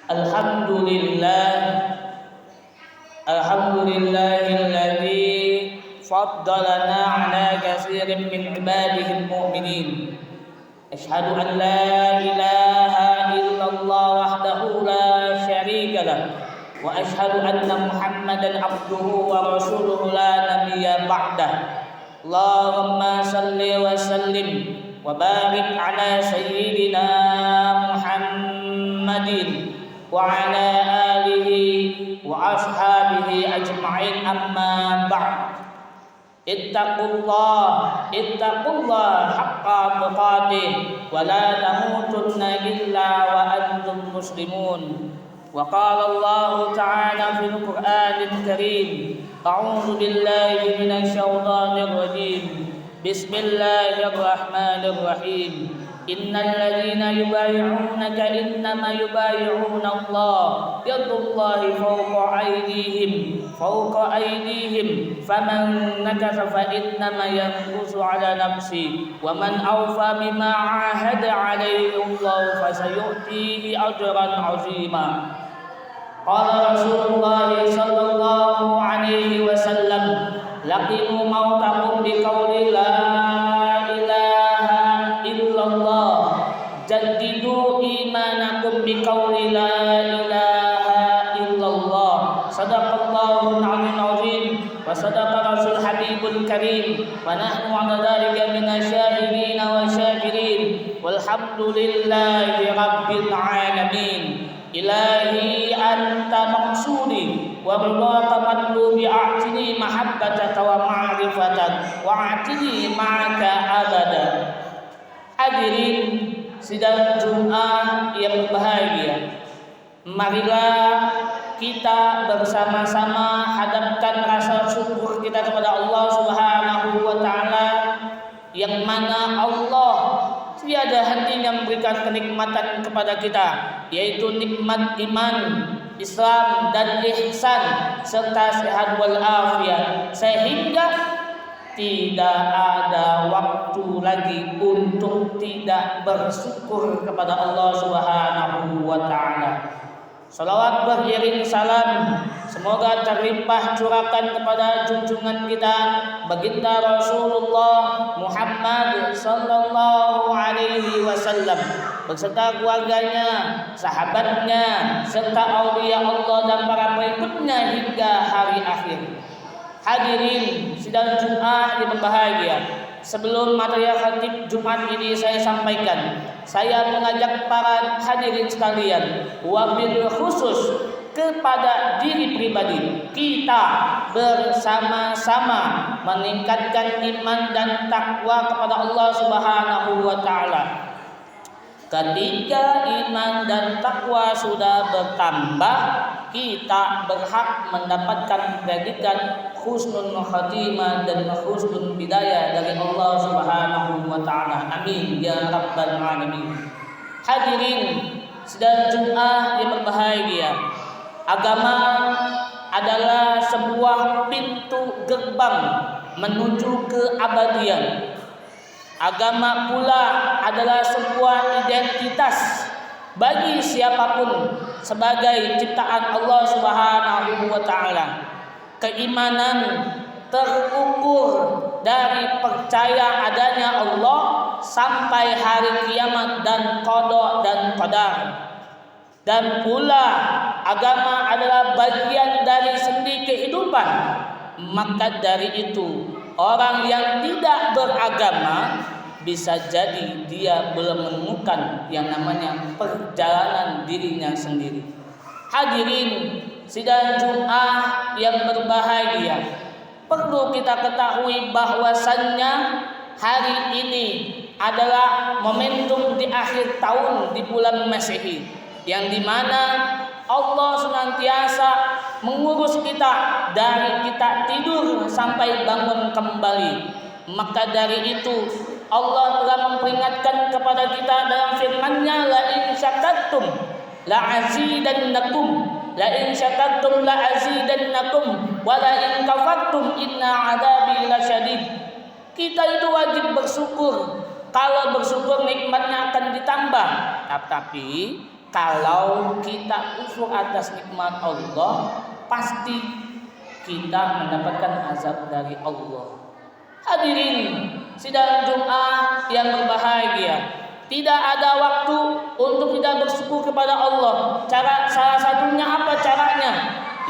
Alhamdulillah, alhamdulillahilladzi faddalana ala katsirin min ibadihil mu'minin. Asyhadu an la ilaha illallah wahdahu la syarika lah wa asyhadu anna Muhammadan abduhu wa rasuluhu la nabiyya ba'dah. Allahumma salli wa sallim wa barik ala sayyidina Muhammadin wa ala alihi wa ashabihi ajma'in, amma ba'd. Ittaqullah haqqa tuqatih wa la tamutunna illa wa antum muslimun. Wa qala Allah ta'ala fil Qur'anil Karim, a'udzu billahi minasy syaithanir rajim. Bismillahirrahmanirrahim. Innal ladzina yubayyi'unaka innama yubayyi'una Allah yadullahi fawqa aydihim faman nakatha fa innama yanqusu ala nafsi wa man awfa bima 'ahada 'alaihi Allah fasayu'tihi ajran 'azima. Qala Rasulullah sallallahu alaihi wasallam, laqinu mautakum biqauli la ilaha illallah, jaddidu imanakum biqauli la ilaha illallah. Sadaqallahul azim wa sadaqa rasul habibul karim wa nahnu ala dzalika minasyahidin wa syakirin walhamdulillahi rabbil alamin. Ilahi anta maqsudi wa ridaka matlubi, a'tini mahabbataka wa ma'rifatak wa a'tini ma'aka abada. Hadirin sidang Jumat yang berbahagia, marilah kita bersama-sama hadapkan rasa syukur kita kepada Allah Subhanahu wa taala, yang mana Allah tiada hentinya memberikan kenikmatan kepada kita, yaitu nikmat iman, Islam dan ihsan serta sehat wal afiat, sehingga tidak ada waktu lagi untuk tidak bersyukur kepada Allah Subhanahu wa taala. Salawat beriring salam semoga terlimpah curahkan kepada junjungan kita baginda Rasulullah Muhammad sallallahu alaihi wasallam beserta keluarganya, sahabatnya, serta aulia Allah dan para pengikutnya hingga hari akhir. Hadirin sidang Jumat yang berbahagia, sebelum materi khatib Jumat ini saya sampaikan, saya mengajak para hadirin sekalian, wabil khusus kepada diri pribadi, kita bersama-sama meningkatkan iman dan takwa kepada Allah Subhanahu wa taala. Ketika iman dan takwa sudah bertambah, kita berhak mendapatkan predikat husnul khatimah dan husnul bidayah dari Allah Subhanahu wa taala. Amin ya rabbal alamin. Hadirin sidang Jumat yang berbahagia, agama adalah sebuah pintu gerbang menuju keabadian. Agama pula adalah sebuah identitas bagi siapapun sebagai ciptaan Allah Subhanahu wa taala. Keimanan terukur dari percaya adanya Allah sampai hari kiamat dan qada dan qadar. Dan pula agama adalah bagian dari sendi kehidupan. Maka dari itu, orang yang tidak beragama bisa jadi dia belum menemukan yang namanya perjalanan dirinya sendiri. Hadirin sidang Jumat yang berbahagia, perlu kita ketahui bahwasannya hari ini adalah momentum di akhir tahun di bulan Masehi, yang dimana Allah senantiasa mengurus kita dari kita tidur sampai bangun kembali. Maka dari itu Allah telah memperingatkan kepada kita dalam firman-Nya, la in syakartum la azidannakum, la in syakartum la azidannakum wa la in kafartum inna adzabi lasyadid. Kita itu wajib bersyukur. Kalau bersyukur nikmatnya akan ditambah. Tapi Kalau kita kufur atas nikmat Allah, pasti kita mendapatkan azab dari Allah. Hadirin sidang Jumat yang berbahagia, tidak ada waktu untuk kita bersyukur kepada Allah. Salah satunya apa caranya?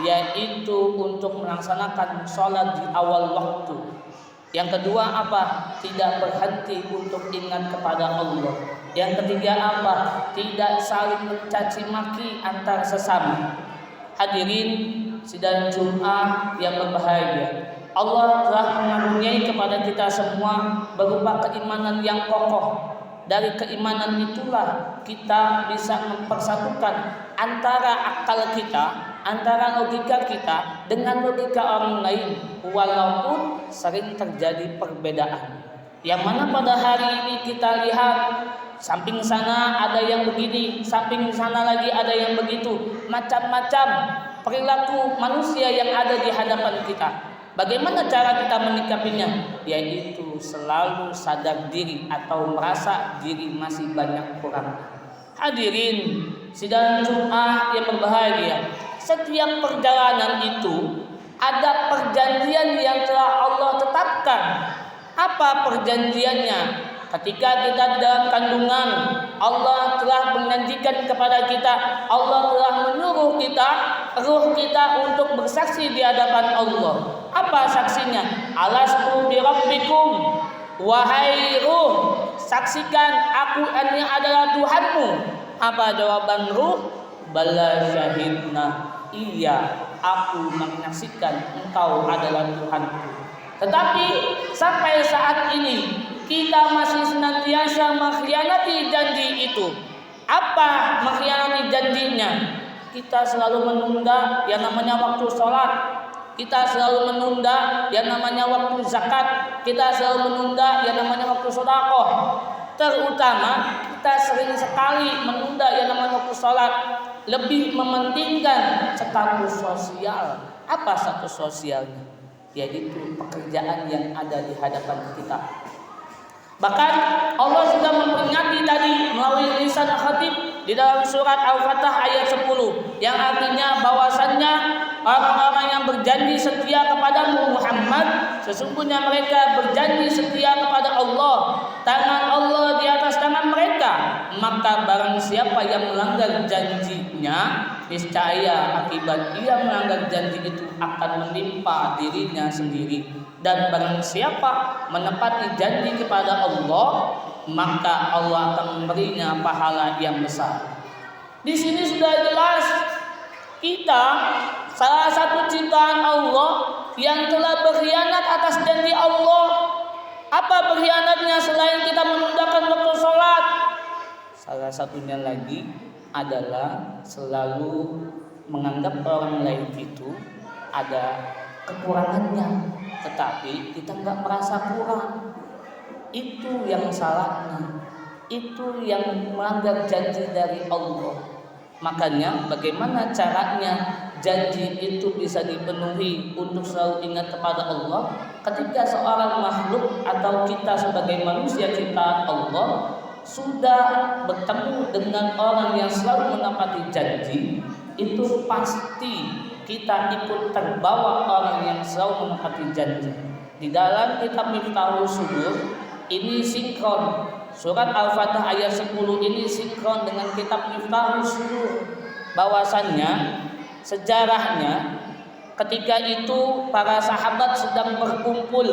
Yaitu untuk melaksanakan sholat di awal waktu. Yang kedua apa? Tidak berhenti untuk ingat kepada Allah. Yang ketiga apa? Tidak saling mencaci maki antar sesama. Hadirin sidang Jumat yang berbahagia, Allah telah mengaruniai kepada kita semua berupa keimanan yang kokoh. Dari keimanan itulah kita bisa mempersatukan antara akal kita, antara logika kita dengan logika orang lain, walaupun sering terjadi perbedaan. Yang mana pada hari ini kita lihat samping sana ada yang begini, samping sana lagi ada yang begitu, macam-macam perilaku manusia yang ada di hadapan kita. Bagaimana cara kita menyikapinya? Yaitu selalu sadar diri atau merasa diri masih banyak kurang. Hadirin sidang Jumat yang berbahagia, setiap perjalanan itu ada perjanjian yang telah Allah tetapkan. Apa perjanjiannya? Ketika kita di dalam kandungan, Allah telah menjanjikan kepada kita, Allah telah menyuruh kita, ruh kita untuk bersaksi di hadapan Allah. Apa saksinya? Alastu bi rabbikum, wahai ruh, saksikan aku ini adalah Tuhanmu. Apa jawaban ruh? Bala syahidna, iya, aku menyaksikan engkau adalah Tuhanku. Tetapi sampai saat ini kita masih senantiasa mengkhianati janji itu. Apa mengkhianati janjinya? Kita selalu menunda yang namanya waktu sholat. Kita selalu menunda yang namanya waktu zakat. Kita selalu menunda yang namanya waktu sedekah. Terutama kita sering sekali menunda yang namanya waktu sholat. Lebih mementingkan status sosial. Apa status sosialnya? Yaitu pekerjaan yang ada di hadapan kita. Bahkan Allah sudah memperingati tadi melalui lisan khatib di dalam surat Al-Fatah ayat 10 yang artinya bahwasannya orang-orang yang berjanji setia kepadamu Muhammad, sesungguhnya mereka berjanji setia kepada Allah, tangan Allah di atas tangan mereka. Maka barang siapa yang melanggar janjinya, niscaya akibat ia melanggar janji itu akan menimpa dirinya sendiri. Dan barang siapa menepati janji kepada Allah, maka Allah akan memberinya pahala yang besar. Di sini sudah jelas kita salah satu ciptaan Allah yang telah berkhianat atas janji Allah. Apa berkhianatnya selain kita menundakan waktu sholat? Salah satunya lagi adalah selalu menganggap orang lain itu ada kekurangannya, tetapi kita nggak merasa kurang. Itu yang salahnya, itu yang melanggar janji dari Allah. Makanya bagaimana caranya janji itu bisa dipenuhi untuk selalu ingat kepada Allah? Ketika seorang makhluk atau kita sebagai manusia ciptaan Allah sudah bertemu dengan orang yang selalu menepati janji, itu pasti kita ikut terbawa orang yang selalu menepati janji. Di dalam kitab Miftahul Sudur ini sinkron, surat Al-Fatah ayat 10 ini sinkron dengan kitab Miftahul Sudur. Bahwasannya sejarahnya ketika itu para sahabat sedang berkumpul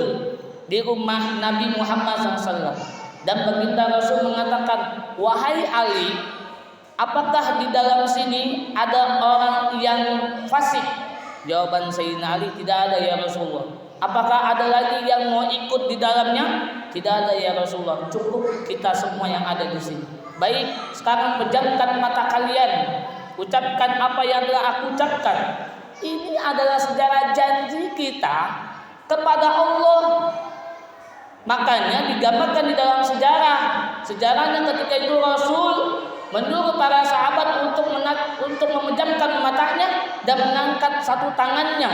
di rumah Nabi Muhammad SAW, dan baginda Rasul mengatakan, wahai Ali, apakah di dalam sini ada orang yang fasik? Jawaban Sayyidina Ali, tidak ada ya Rasulullah. Apakah ada lagi yang mau ikut di dalamnya? Tidak ada ya Rasulullah. Cukup kita semua yang ada di sini. Baik, sekarang pejamkan mata kalian. Ucapkan apa yang telah aku ucapkan. Ini adalah sejarah janji kita kepada Allah. Makanya digambarkan di dalam sejarah. Sejarahnya ketika itu Rasul menyuruh para sahabat untuk memejamkan matanya dan mengangkat satu tangannya.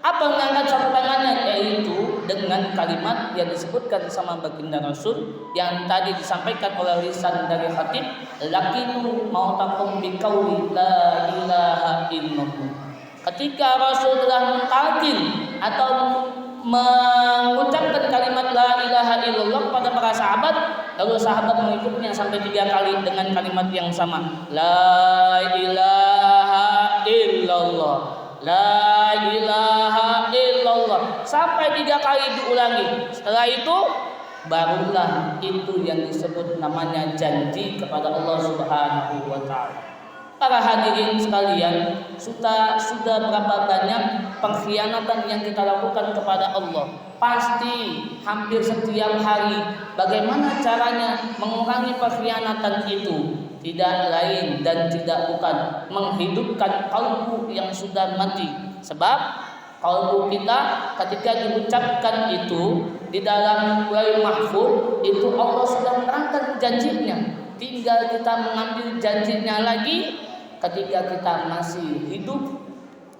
Apa mengangkat satu tangannya? Yaitu dengan kalimat yang disebutkan sama baginda Rasul yang tadi disampaikan oleh lisan dari khatib, lakinu mautakum biqauli la ilaha illallah. Ketika Rasul telah mentalkin atau mengucapkan kalimat la ilaha illallah kepada para sahabat, lalu sahabat mengikutnya sampai 3 kali dengan kalimat yang sama, la ilaha illallah, la ilaha illallah, sampai 3 kali diulangi. Setelah itu barulah itu yang disebut namanya janji kepada Allah Subhanahu wa taala. Para hadirin sekalian, sudah berapa banyak pengkhianatan yang kita lakukan kepada Allah? Pasti hampir setiap hari. Bagaimana caranya mengurangi pengkhianatan itu? Tidak lain dan tidak bukan menghidupkan kalbu yang sudah mati. Sebab kalbu kita ketika diucapkan itu di dalam Lauhul Mahfuz itu Allah sudah menerangkan janjinya. Tinggal kita mengambil janjinya lagi ketika kita masih hidup,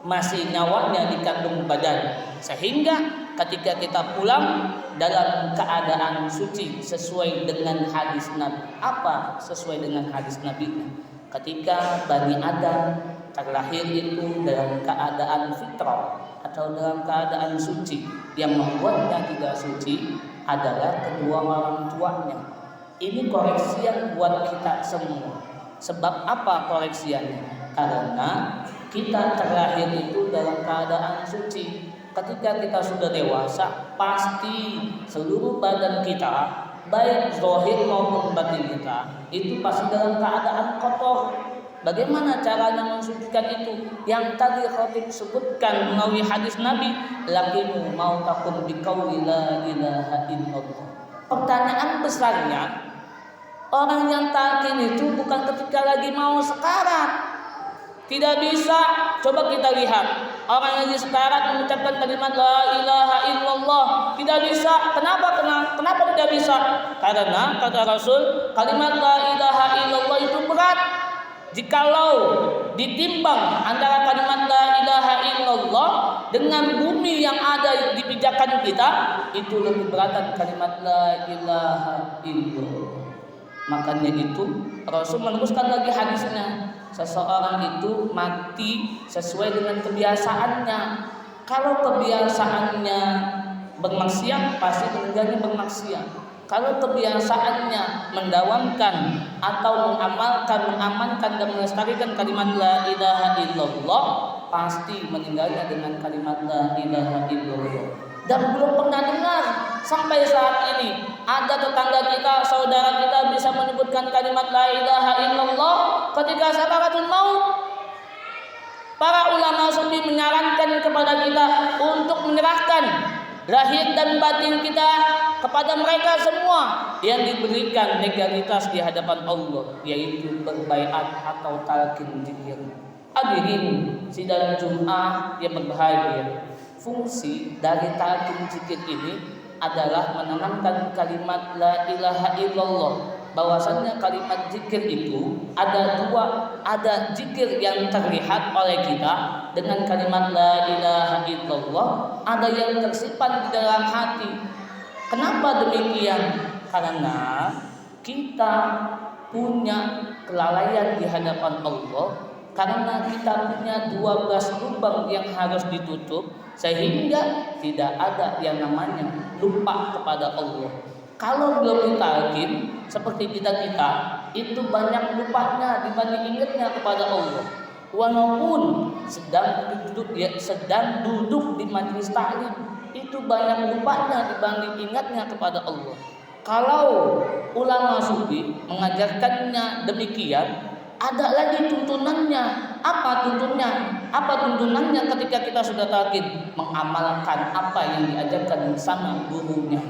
masih nyawanya di kandung badan, sehingga ketika kita pulang dalam keadaan suci sesuai dengan hadis Nabi. Apa sesuai dengan hadis Nabi? Ketika Bani Adam terlahir itu dalam keadaan fitrah atau dalam keadaan suci, yang membuatnya tidak suci adalah kedua orang tuanya. Ini koreksian buat kita semua. Sebab apa koreksiannya? Karena kita terlahir itu dalam keadaan suci. Ketika kita sudah dewasa, pasti seluruh badan kita, baik zahir maupun batin kita, itu pasti dalam keadaan kotor. Bagaimana caranya mensucikan itu? Yang tadi khatib sebutkan melalui hadis Nabi, lakinu mautakum biqauli la ilaha illallah. Pertanyaan besarnya, orang yang talqin itu bukan ketika lagi mau sekarat. Tidak bisa. Coba kita lihat orang yang lagi sekarat mengucapkan kalimat la ilaha illallah, tidak bisa. Kenapa tidak bisa? Karena kata Rasul, kalimat la ilaha illallah itu berat. Jikalau ditimbang antara kalimat la ilaha illallah dengan bumi yang ada di pijakan kita, itu lebih beratan kalimat la ilaha illallah. Makanya itu Rasul meneruskan lagi hadisnya, seseorang itu mati sesuai dengan kebiasaannya. Kalau kebiasaannya bermaksiat, pasti meninggalnya bermaksiat. Kalau kebiasaannya mendawamkan atau mengamankan dan melestarikan kalimat la ilaha illallah, pasti meninggalnya dengan kalimat la ilaha illallah. Dan belum pernah dengar sampai saat ini ada tetangga kita, saudara kita bisa menyebutkan kalimat la ilaha illallah ketika sakaratul maut. Para ulama sufi menyarankan kepada kita untuk menyerahkan lahir dan batin kita kepada mereka semua yang diberikan legalitas di hadapan Allah, yaitu berbaiat atau talqin zikir. Hadirin sidang Jumat yang berbahagia, fungsi dari talqin zikir ini adalah menanamkan kalimat la ilaha illallah. Bahwasannya kalimat zikir itu ada dua, ada zikir yang terlihat oleh kita dengan kalimat la ilaha illallah, ada yang tersimpan di dalam hati. Kenapa demikian? Karena kita punya kelalaian di hadapan Allah, karena kita punya 12 lubang yang harus ditutup, sehingga tidak ada yang namanya lupa kepada Allah. Kalau belum ditalqin seperti kita itu banyak lupanya dibanding ingatnya kepada Allah. Walaupun sedang duduk di majelis taklim, itu banyak lupanya dibanding ingatnya kepada Allah. Kalau ulama sufi mengajarkannya demikian, ada lagi tuntunannya. Apa tuntunannya ketika kita sudah talqin? Mengamalkan apa yang diajarkan sama gurunya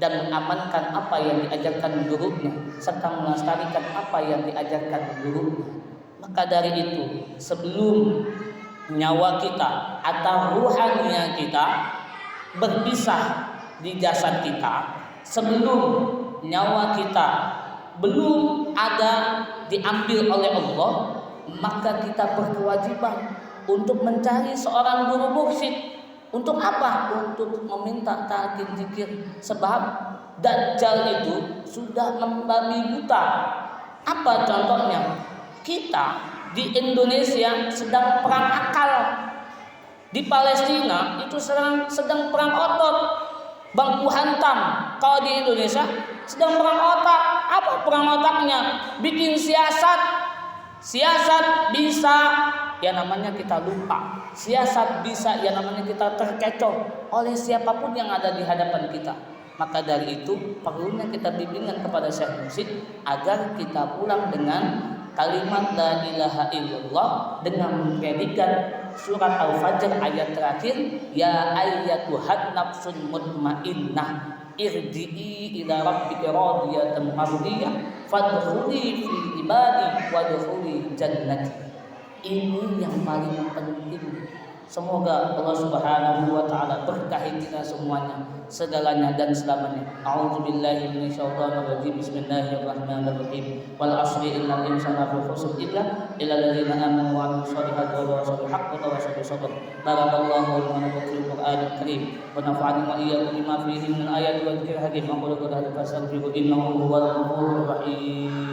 dan mengamankan apa yang diajarkan gurunya, serta melestarikan apa yang diajarkan gurunya. Maka dari itu, sebelum nyawa kita atau ruhaninya kita berpisah di jasad kita, sebelum nyawa kita belum ada diambil oleh Allah, maka kita berkewajiban untuk mencari seorang guru mursyid Untuk apa? Untuk meminta ta'kin zikir. Sebab Dajjal itu sudah membabi buta. Apa contohnya? Kita di Indonesia sedang perang akal. Di Palestina itu sedang perang otot. Bangku hantam. Kalau di Indonesia sedang perang otak. Apa perang otaknya? Bikin siasat. Siasat bisa, ya namanya kita lupa. Siasat bisa, ya namanya kita terkecoh oleh siapapun yang ada di hadapan kita. Maka dari itu perlunya kita bimbingan kepada Syekh Mursyid agar kita pulang dengan kalimat la ilaha illallah dengan mempredikan surat Al-Fajr ayat terakhir, ya ayyatuhan nafsun mutmainnah irji'i ila rabbika radiyatan mardiyah fadkhuli fi ibadi wadkhuli jannati. Ini yang paling penting. Semoga Allah Subhanahu wa taala berkahi kita semuanya, segalanya dan selamanya. A'udzubillahi minasyaitonir rajim. Bismillahirrahmanirrahim. Wal 'ashri innal insana lafi khusr illa alladziina aamanu wa 'amilus shalihati wa tawassaw bil haqqi wa tawassaw bis sabr. Barakallahu lana wa lakum fil Qur'anil karim wa nafa'ani wa iyyakum bima fihi min ayati wa dzikril hakim. Aqulu qawli hadza fastaghfiruhu innahu huwal ghafurur rahim.